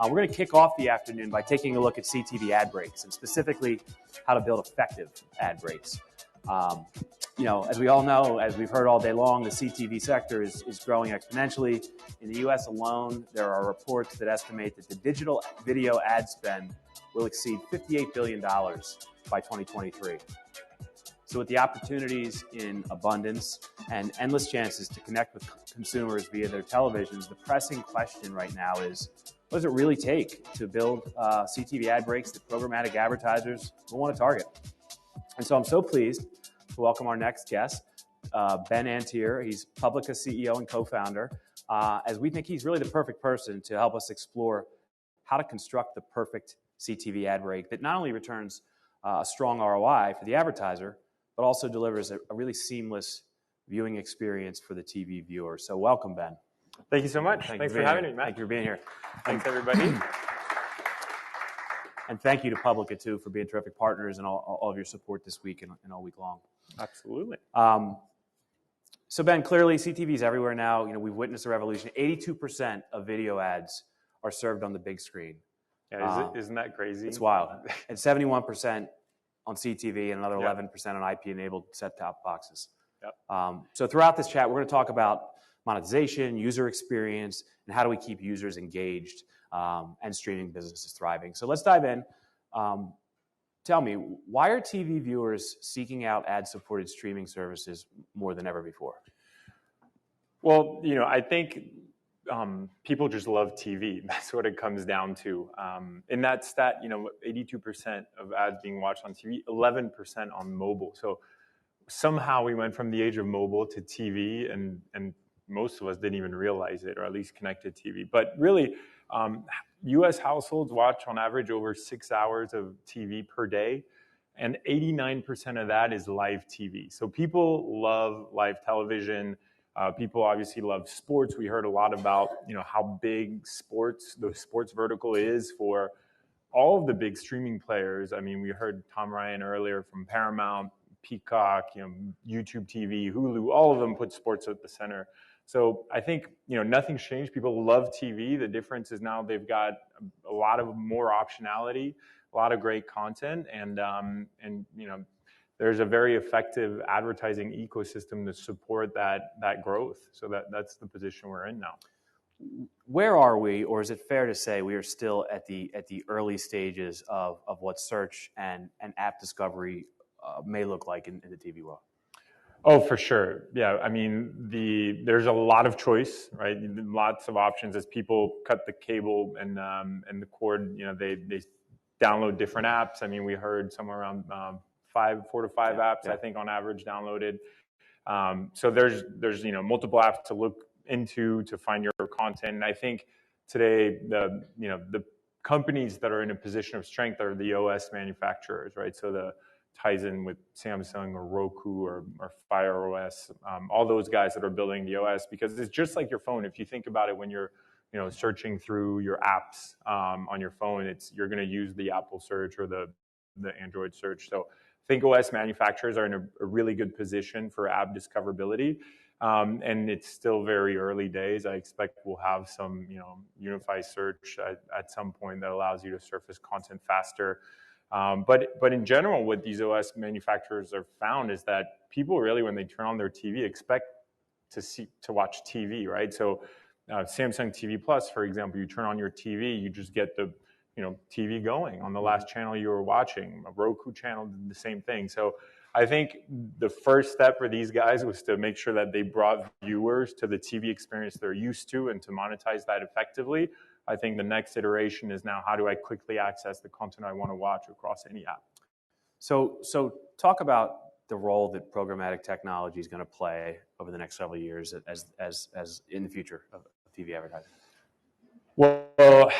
We're going to kick off the afternoon by taking a look at CTV ad breaks and specifically how to build effective ad breaks. As we all know, as we've heard all day long, the CTV sector is growing exponentially. In the US alone, there are reports that estimate that the digital video ad spend will exceed $58 billion by 2023. So with the opportunities in abundance and endless chances to connect with consumers via their televisions, the pressing question right now is, what does it really take to build CTV ad breaks that programmatic advertisers will want to target? And so I'm so pleased to welcome our next guest, Ben Antier. He's Publica CEO and co-founder, as we think he's really the perfect person to help us explore how to construct the perfect CTV ad break that not only returns a strong ROI for the advertiser, but also delivers a really seamless viewing experience for the TV viewer. So welcome, Ben. Thank you so much. Thanks for having me, Matt. Thank you for being here. Thanks, everybody. And thank you to Publica, too, for being terrific partners and all of your support this week and all week long. Absolutely. So, Ben, clearly CTV is everywhere now. We've witnessed a revolution. 82% of video ads are served on the big screen. Yeah, isn't that crazy? It's wild. And 71% on CTV and another 11% on IP-enabled set-top boxes. Yep. So throughout this chat, we're going to talk about monetization, user experience, and how do we keep users engaged and streaming businesses thriving. So let's dive in. Tell me, why are TV viewers seeking out ad-supported streaming services more than ever before? Well, I think people just love TV. That's what it comes down to. In that stat, 82% of ads being watched on TV, 11% on mobile. So somehow we went from the age of mobile to TV, and most of us didn't even realize it, or at least connected TV. But really, U.S. households watch on average over 6 hours of TV per day, and 89% of that is live TV. So people love live television. People obviously love sports. We heard a lot about how big the sports vertical is for all of the big streaming players. I mean, we heard Tom Ryan earlier from Paramount, Peacock, YouTube TV, Hulu. All of them put sports at the center. So I think nothing's changed. People love TV. The difference is now they've got a lot of more optionality, a lot of great content, and there's a very effective advertising ecosystem to support that growth. So that's the position we're in now. Where are we, or is it fair to say we are still at the early stages of what search and app discovery may look like in the TV world? Oh, for sure. Yeah, I mean, there's a lot of choice, right? Lots of options as people cut the cable and the cord. They download different apps. I mean, we heard somewhere around 4 to 5 apps, I think, on average downloaded. So there's multiple apps to look into to find your content. And I think today the companies that are in a position of strength are the OS manufacturers, right? So the ties in with Samsung or Roku or Fire OS, all those guys that are building the OS, because it's just like your phone. If you think about it, when you're searching through your apps on your phone, you're going to use the Apple search or the Android search. So I think OS manufacturers are in a really good position for app discoverability, and it's still very early days. I expect we'll have some unified search at some point that allows you to surface content faster. But in general, what these OS manufacturers have found is that people really, when they turn on their TV, expect to watch TV, right? So Samsung TV Plus, for example, you turn on your TV, you just get the TV going on the last channel you were watching. A Roku channel did the same thing. So I think the first step for these guys was to make sure that they brought viewers to the TV experience they're used to and to monetize that effectively. I think the next iteration is now, how do I quickly access the content I want to watch across any app? So talk about the role that programmatic technology is going to play over the next several years as in the future of TV advertising. Well,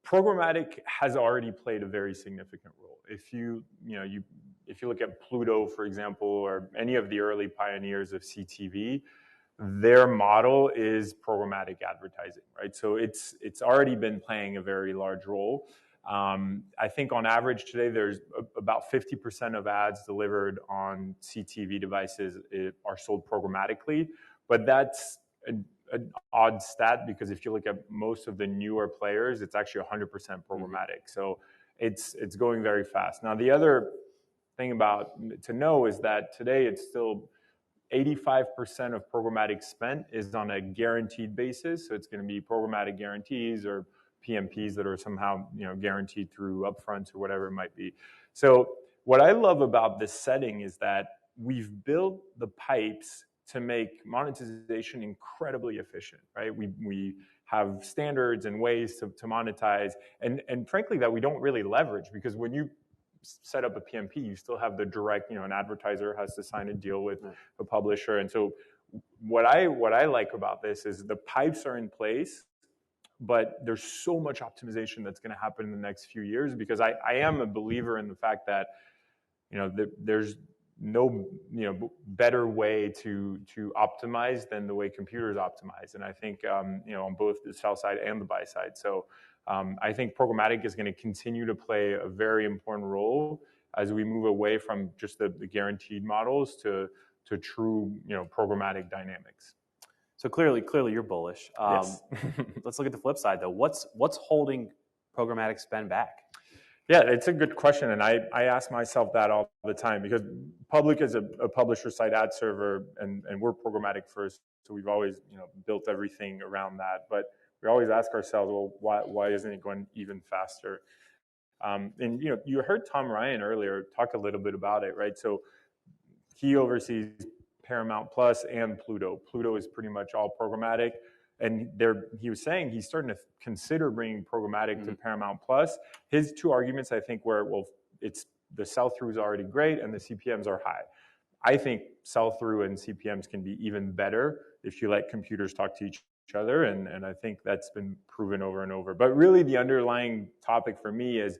programmatic has already played a very significant role. If you look at Pluto, for example, or any of the early pioneers of CTV, their model is programmatic advertising, right? So it's already been playing a very large role. I think on average today, there's about 50% of ads delivered on CTV devices are sold programmatically, but that's an odd stat because if you look at most of the newer players, it's actually 100% programmatic. So it's going very fast. Now, the other thing to know is that today it's still 85% of programmatic spent is on a guaranteed basis. So it's going to be programmatic guarantees or PMPs that are somehow guaranteed through upfronts or whatever it might be. So what I love about this setting is that we've built the pipes to make monetization incredibly efficient, right? We have standards and ways to monetize, and frankly that we don't really leverage, because when you set up a PMP, you still have the direct, an advertiser has to sign a deal with a publisher. And so what I like about this is the pipes are in place, but there's so much optimization that's going to happen in the next few years, because I am a believer in the fact that there's no better way to optimize than the way computers optimize. And I think on both the sell side and the buy side. So I think programmatic is going to continue to play a very important role as we move away from just the guaranteed models to true programmatic dynamics. So clearly you're bullish. Yes. Let's look at the flip side though. What's holding programmatic spend back? Yeah, it's a good question, and I ask myself that all the time, because Public is a publisher side ad server, and we're programmatic first, so we've always built everything around that. But we always ask ourselves, well, why isn't it going even faster? And you heard Tom Ryan earlier talk a little bit about it, right? So he oversees Paramount Plus and Pluto. Pluto is pretty much all programmatic. And he was saying he's starting to consider bringing programmatic to Paramount Plus. His two arguments, I think, were, well, it's the sell-through is already great and the CPMs are high. I think sell-through and CPMs can be even better if you let computers talk to each other, and I think that's been proven over and over. But really, the underlying topic for me is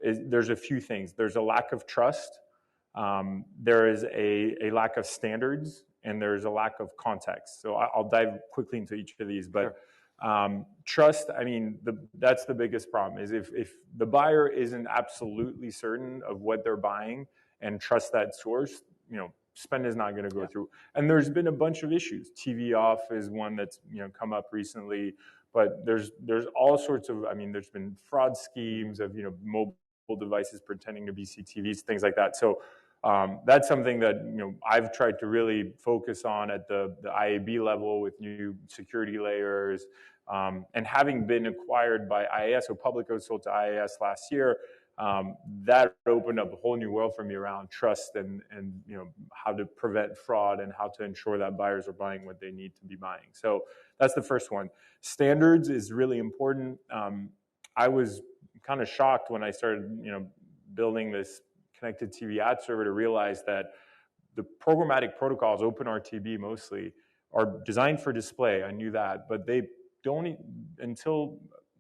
there's a few things. There's a lack of trust. There is a lack of standards. And there's a lack of context. So I'll dive quickly into each of these. But trust, I mean, that's the biggest problem, is if the buyer isn't absolutely certain of what they're buying and trust that source, spend is not going to go through. And there's been a bunch of issues. TV off is one that's come up recently. But there's all sorts of, there's been fraud schemes of mobile devices pretending to be CTVs, things like that. So that's something that I've tried to really focus on at the IAB level with new security layers, and having been acquired by IAS, so Publica sold to IAS last year. That opened up a whole new world for me around trust and how to prevent fraud and how to ensure that buyers are buying what they need to be buying. So that's the first one. Standards is really important. I was kind of shocked when I started building this connected TV ad server to realize that the programmatic protocols, OpenRTB mostly, are designed for display. I knew that, but they don't, until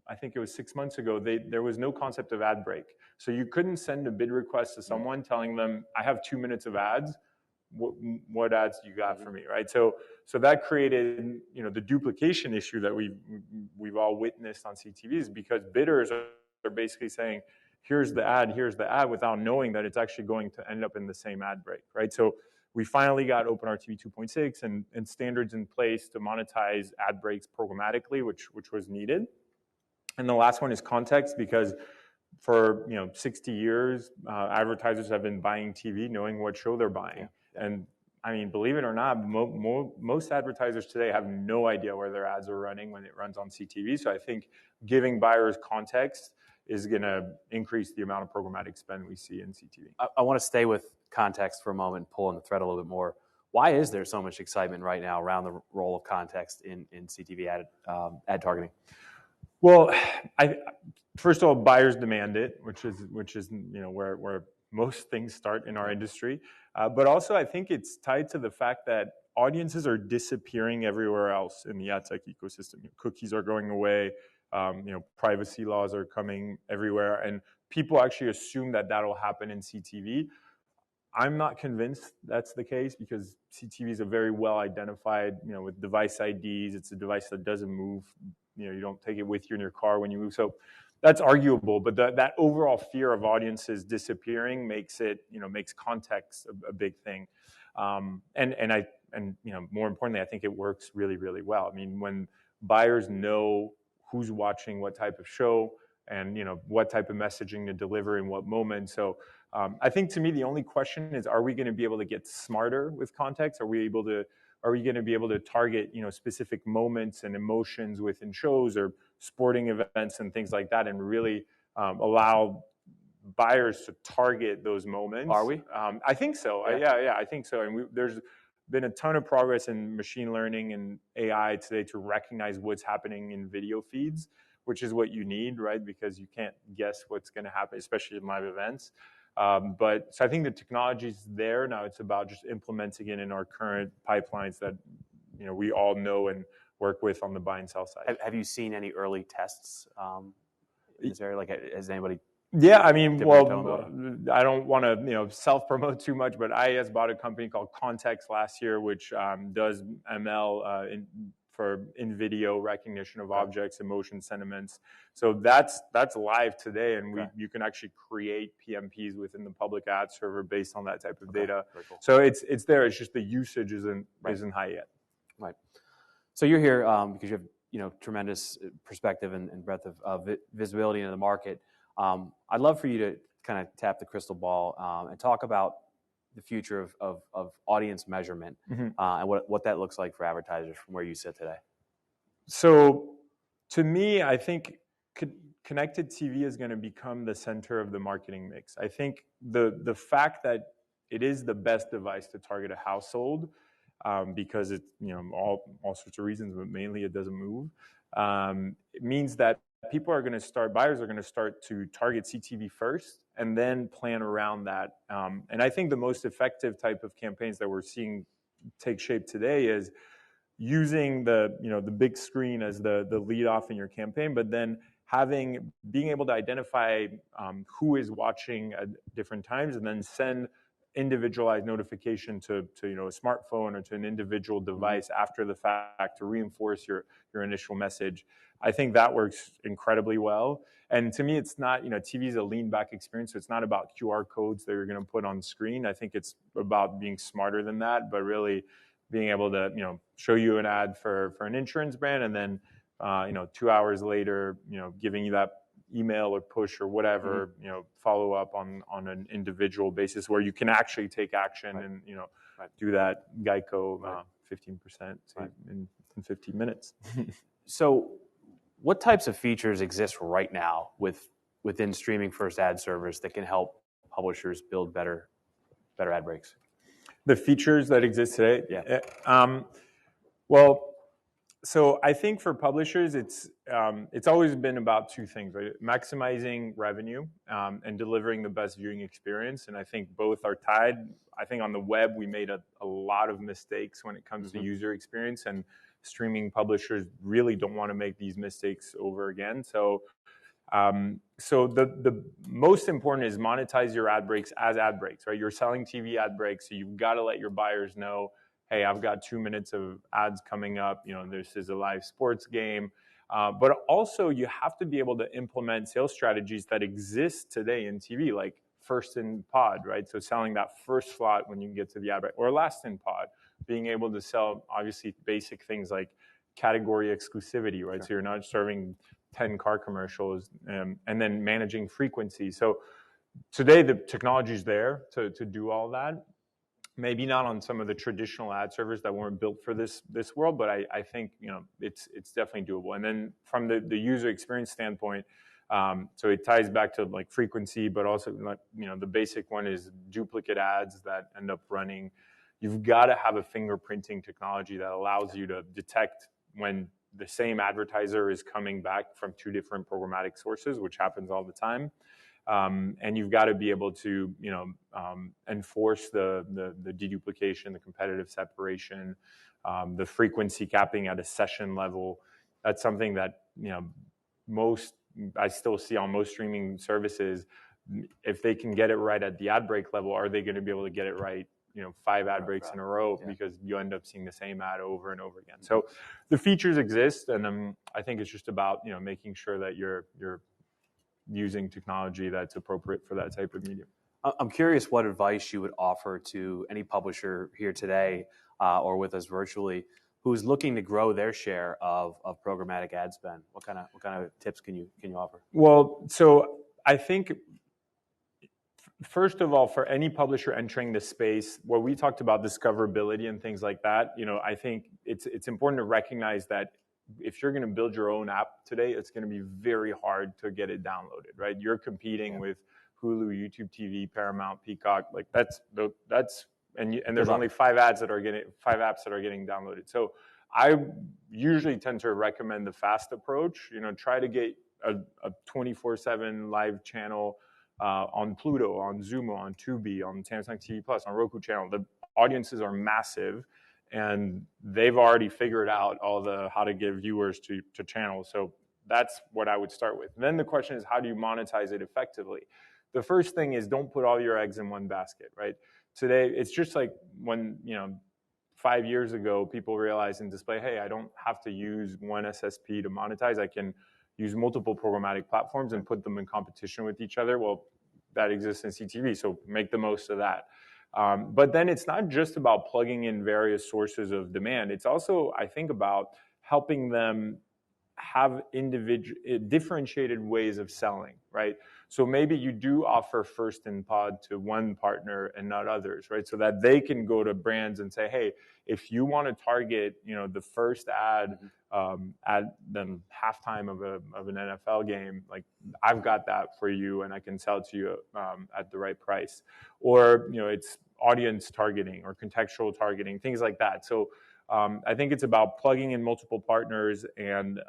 I think it was 6 months ago, there was no concept of ad break. So you couldn't send a bid request to someone telling them, I have 2 minutes of ads. What ads do you got for me, right? So that created the duplication issue that we've all witnessed on CTVs, because bidders are basically saying, here's the ad, without knowing that it's actually going to end up in the same ad break, right? So we finally got OpenRTB 2.6 and standards in place to monetize ad breaks programmatically, which was needed. And the last one is context, because for 60 years, advertisers have been buying TV knowing what show they're buying. And believe it or not, most advertisers today have no idea where their ads are running when it runs on CTV. So I think giving buyers context is going to increase the amount of programmatic spend we see in CTV. I want to stay with context for a moment, pull on the thread a little bit more. Why is there so much excitement right now around the role of context in CTV ad targeting? Well, first of all, buyers demand it, which is where most things start in our industry. But also, I think it's tied to the fact that audiences are disappearing everywhere else in the ad tech ecosystem. Cookies are going away. Privacy laws are coming everywhere, and people actually assume that that'll happen in CTV. I'm not convinced that's the case, because CTV is a very well identified, with device IDs. It's a device that doesn't move. You don't take it with you in your car when you move. So that's arguable, but that overall fear of audiences disappearing makes context a big thing. And and more importantly, I think it works really, really well. I mean, when buyers know who's watching what type of show and what type of messaging to deliver in what moment. So I think to me the only question is, are we going to be able to get smarter with context? Are we going to be able to target specific moments and emotions within shows or sporting events and things like that, and really allow buyers to target those moments? Are we? I think so. Yeah. I think so. And there's been a ton of progress in machine learning and AI today to recognize what's happening in video feeds, which is what you need, right? Because you can't guess what's going to happen, especially in live events. But so I think the technology's there now. It's about just implementing it in our current pipelines that we all know and work with on the buy and sell side. Have you seen any early tests in this area? Like, has anybody? Yeah, I mean, well, I don't want to self-promote too much, but IAS bought a company called Context last year, which does ML for in-video recognition of objects, emotion, sentiments. So that's live today, and you can actually create PMPs within the public ad server based on that type of data. Cool. So it's there. It's just the usage isn't high yet. Right. So you're here because you have tremendous perspective and breadth of visibility into the market. I'd love for you to kind of tap the crystal ball and talk about the future of audience measurement and what that looks like for advertisers from where you sit today. So to me, I think connected TV is going to become the center of the marketing mix. I think the fact that it is the best device to target a household because it's all sorts of reasons, but mainly it doesn't move. It means that buyers are going to start to target CTV first and then plan around that. And I think the most effective type of campaigns that we're seeing take shape today is using the big screen as the lead off in your campaign, but then being able to identify who is watching at different times and then send individualized notification to a smartphone or to an individual device after the fact to reinforce your initial message. I think that works incredibly well. And to me, it's not, TV is a lean back experience. So it's not about QR codes that you're going to put on screen. I think it's about being smarter than that, but really being able to, show you an ad for an insurance brand and then, 2 hours later, giving you that email or push or whatever, follow up on an individual basis where you can actually take action and, do that Geico 15% in 15 minutes. So what types of features exist right now within streaming first ad servers that can help publishers build better ad breaks? The features that exist today? Yeah. Well, so I think for publishers, it's always been about two things, right? Maximizing revenue and delivering the best viewing experience. And I think both are tied. I think on the web, we made a lot of mistakes when it comes to user experience, and streaming publishers really don't want to make these mistakes over again. So the most important is monetize your ad breaks as ad breaks, right? You're selling TV ad breaks, so you've got to let your buyers know, hey, I've got 2 minutes of ads coming up. This is a live sports game. But also you have to be able to implement sales strategies that exist today in TV, like first in pod, right? So selling that first slot when you get to the ad break, or last in pod, being able to sell obviously basic things like category exclusivity, right? Sure. So you're not serving 10 car commercials and then managing frequency. So today the technology is there to do all that. Maybe not on some of the traditional ad servers that weren't built for this world, but I think it's definitely doable. And then from the user experience standpoint, so it ties back to like frequency, but also the basic one is duplicate ads that end up running. You've got to have a fingerprinting technology that allows you to detect when the same advertiser is coming back from 2 different programmatic sources, which happens all the time. And you've got to be able to, enforce the deduplication, the competitive separation, the frequency capping at a session level. That's something that, I still see on most streaming services. If they can get it right at the ad break level, are they going to be able to get it right 5 ad breaks in a row, because you end up seeing the same ad over and over again. So the features exist, and I think it's just about making sure that you're using technology that's appropriate for that type of medium. I'm curious what advice you would offer to any publisher here today or with us virtually, who's looking to grow their share of programmatic ad spend? What kind of tips can you offer? Well, so I think first of all, for any publisher entering the space, where we talked about discoverability and things like that, I think it's important to recognize that if you're going to build your own app today, it's going to be very hard to get it downloaded, right? You're competing with Hulu, YouTube TV, Paramount, Peacock, like and there's only 5 apps that are getting downloaded. So I usually tend to recommend the fast approach. Try to get a 24/7 live channel on Pluto, on Zumo, on Tubi, on Samsung TV Plus, on Roku channel. The audiences are massive, and they've already figured out how to give viewers to channels. So that's what I would start with. And then the question is, how do you monetize it effectively? The first thing is, don't put all your eggs in one basket, right? Today, it's just like when, 5 years ago, people realized in display, hey, I don't have to use one SSP to monetize. I can use multiple programmatic platforms and put them in competition with each other. Well, that exists in CTV, so make the most of that. But then it's not just about plugging in various sources of demand. It's also, I think, about helping them have differentiated ways of selling, right? So maybe you do offer first in pod to one partner and not others, right? So that they can go to brands and say, hey, if you want to target, the first ad at the halftime of an NFL game, like I've got that for you, and I can sell it to you at the right price. Or it's audience targeting or contextual targeting, things like that. So I think it's about plugging in multiple partners and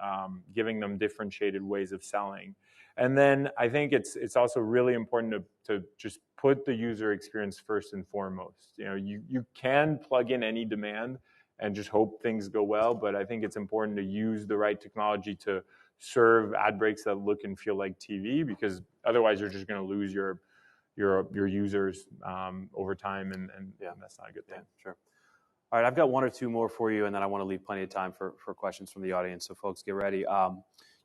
giving them differentiated ways of selling. And then I think it's also really important to just put the user experience first and foremost. You can plug in any demand and just hope things go well, but I think it's important to use the right technology to serve ad breaks that look and feel like TV, because otherwise you're just going to lose your users over time, and that's not a good thing. Yeah, sure. All right, I've got one or two more for you, and then I want to leave plenty of time for questions from the audience, so folks get ready.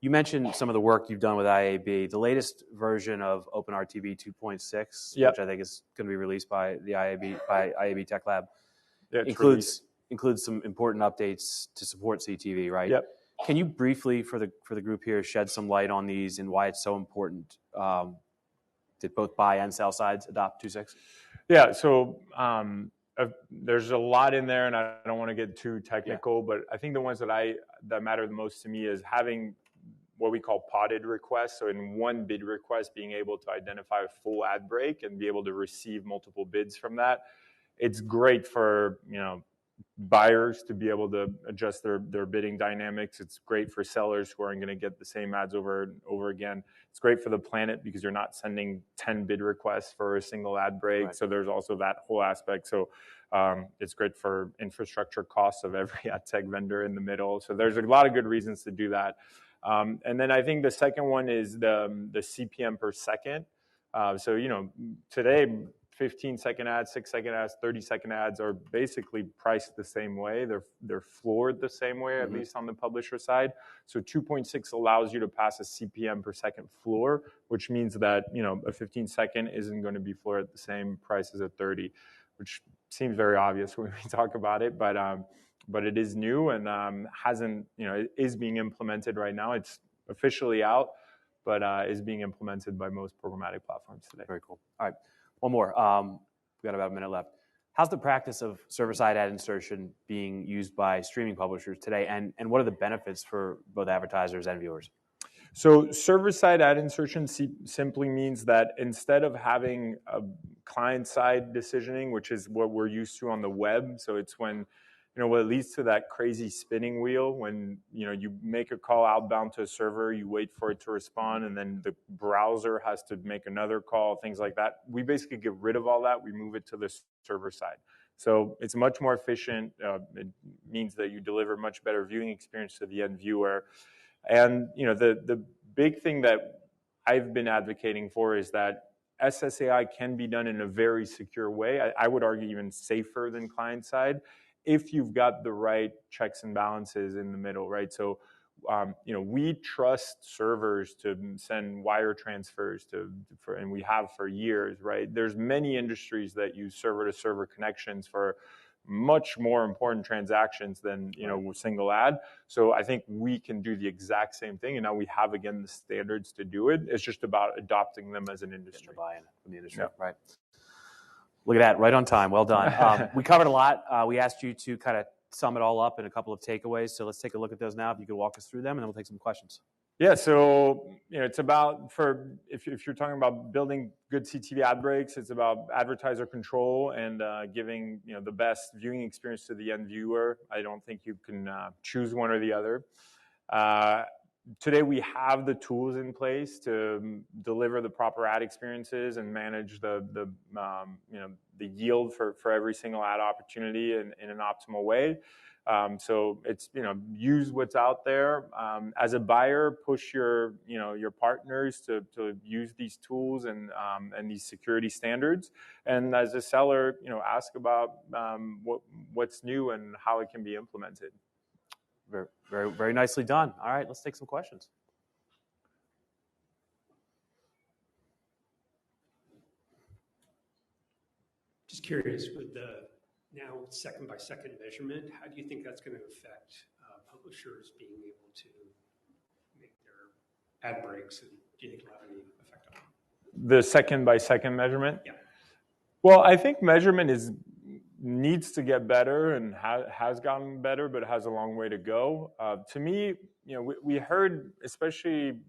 You mentioned some of the work you've done with IAB. The latest version of OpenRTB 2.6, which I think is going to be released by the IAB Tech Lab, includes some important updates to support CTV, right? Yep. Can you briefly, for the group here, shed some light on these and why it's so important that both buy and sell sides adopt 2.6? Yeah, so there's a lot in there, and I don't want to get too technical, but I think the ones that matter the most to me is having what we call podded requests. So in one bid request, being able to identify a full ad break and be able to receive multiple bids from that. It's great for buyers to be able to adjust their bidding dynamics. It's great for sellers who aren't going to get the same ads over and over again. It's great for the planet because you're not sending 10 bid requests for a single ad break. Right. So there's also that whole aspect. So it's great for infrastructure costs of every ad tech vendor in the middle. So there's a lot of good reasons to do that. And then I think the second one is the CPM per second. So today, 15-second ads, 6-second ads, 30-second ads are basically priced the same way. They're floored the same way, at least on the publisher side. So 2.6 allows you to pass a CPM per second floor, which means that a 15-second isn't going to be floored at the same price as a 30, which seems very obvious when we talk about it, but it is new and it is being implemented right now. It's officially out, but is being implemented by most programmatic platforms today. Very cool. All right. One more. We've got about a minute left. How's the practice of server-side ad insertion being used by streaming publishers today, and what are the benefits for both advertisers and viewers? So server-side ad insertion simply means that instead of having a client-side decisioning, which is what we're used to on the web, so it's when what leads to that crazy spinning wheel when you make a call outbound to a server, you wait for it to respond, and then the browser has to make another call, things like that. We basically get rid of all that. We move it to the server side. So it's much more efficient. It means that you deliver much better viewing experience to the end viewer. And the big thing that I've been advocating for is that SSAI can be done in a very secure way. I would argue even safer than client side, if you've got the right checks and balances in the middle, right? So, we trust servers to send wire transfers and we have for years, right? There's many industries that use server-to-server connections for much more important transactions than a single ad. So I think we can do the exact same thing, and now we have again the standards to do it. It's just about adopting them as an industry. Getting the buy-in from the industry, right? Look at that, right on time. Well done. We covered a lot. We asked you to kind of sum it all up in a couple of takeaways. So let's take a look at those now. If you could walk us through them, and then we'll take some questions. Yeah, so it's about if you're talking about building good CTV ad breaks, it's about advertiser control and giving the best viewing experience to the end viewer. I don't think you can choose one or the other. Today we have the tools in place to deliver the proper ad experiences and manage the yield for every single ad opportunity in an optimal way. So it's use what's out there. As a buyer, push your partners to use these tools and these security standards. And as a seller, ask about what's new and how it can be implemented. Very, very, very nicely done. All right, let's take some questions. Just curious, with the now second-by-second measurement, how do you think that's going to affect publishers being able to make their ad breaks, and do you think it'll have any effect on them? The second-by-second measurement? Yeah. Well, I think measurement needs to get better and has gotten better, but has a long way to go. To me, we heard, especially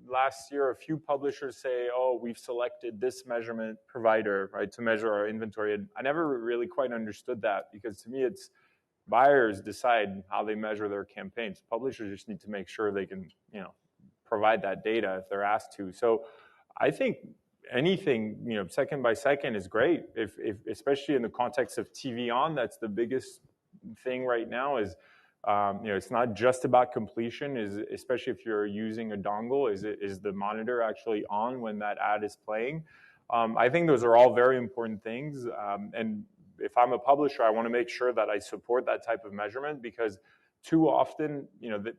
last year, a few publishers say, "Oh, we've selected this measurement provider, right, to measure our inventory." And I never really quite understood that, because to me, it's buyers decide how they measure their campaigns. Publishers just need to make sure they can, provide that data if they're asked to. So I think anything, second by second is great. If especially in the context of TV on, that's the biggest thing right now is, it's not just about completion, especially if you're using a dongle, is the monitor actually on when that ad is playing? I think those are all very important things. And if I'm a publisher, I want to make sure that I support that type of measurement, because too often, the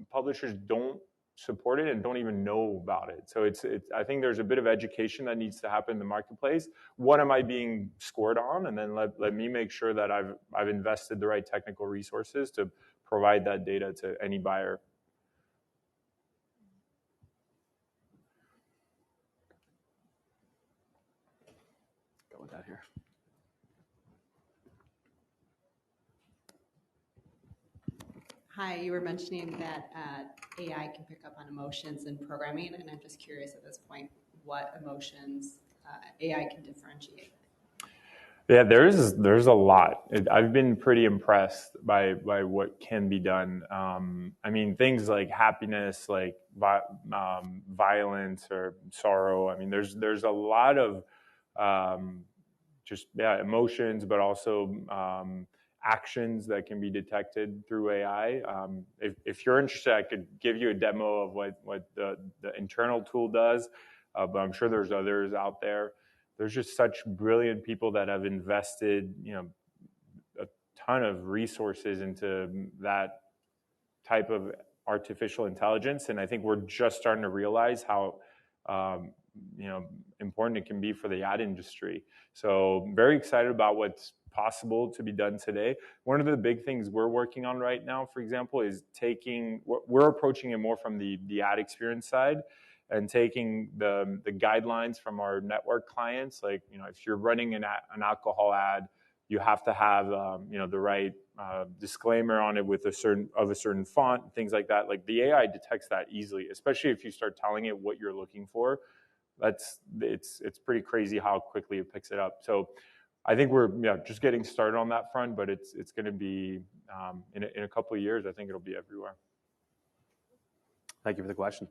publishers don't support it and don't even know about it. So I think there's a bit of education that needs to happen in the marketplace. What am I being scored on? And then let me make sure that I've invested the right technical resources to provide that data to any buyer. Go with that here. Hi, you were mentioning that AI can pick up on emotions in programming, and I'm just curious at this point what emotions AI can differentiate. Yeah, there's a lot. I've been pretty impressed by what can be done. I mean, things like happiness, like violence or sorrow. I mean, there's a lot of emotions, but also actions that can be detected through AI. If you're interested, I could give you a demo of what the internal tool does, but I'm sure there's others out there. There's just such brilliant people that have invested, a ton of resources into that type of artificial intelligence, and I think we're just starting to realize how important it can be for the ad industry. So very excited about what's possible to be done today. One of the big things we're working on right now, for example, is we're approaching it more from the ad experience side, and taking the guidelines from our network clients. Like, if you're running an alcohol ad, you have to have the right disclaimer on it with a certain font, things like that. Like, the AI detects that easily, especially if you start telling it what you're looking for. It's pretty crazy how quickly it picks it up. So I think we're just getting started on that front, but it's going to be in a couple of years. I think it'll be everywhere. Thank you for the question.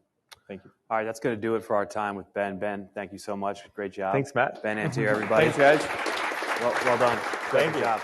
Thank you. All right, that's going to do it for our time with Ben. Ben, thank you so much. Great job. Thanks, Matt. Ben, and to everybody. Thanks, guys. Well done. Thank Good you. job.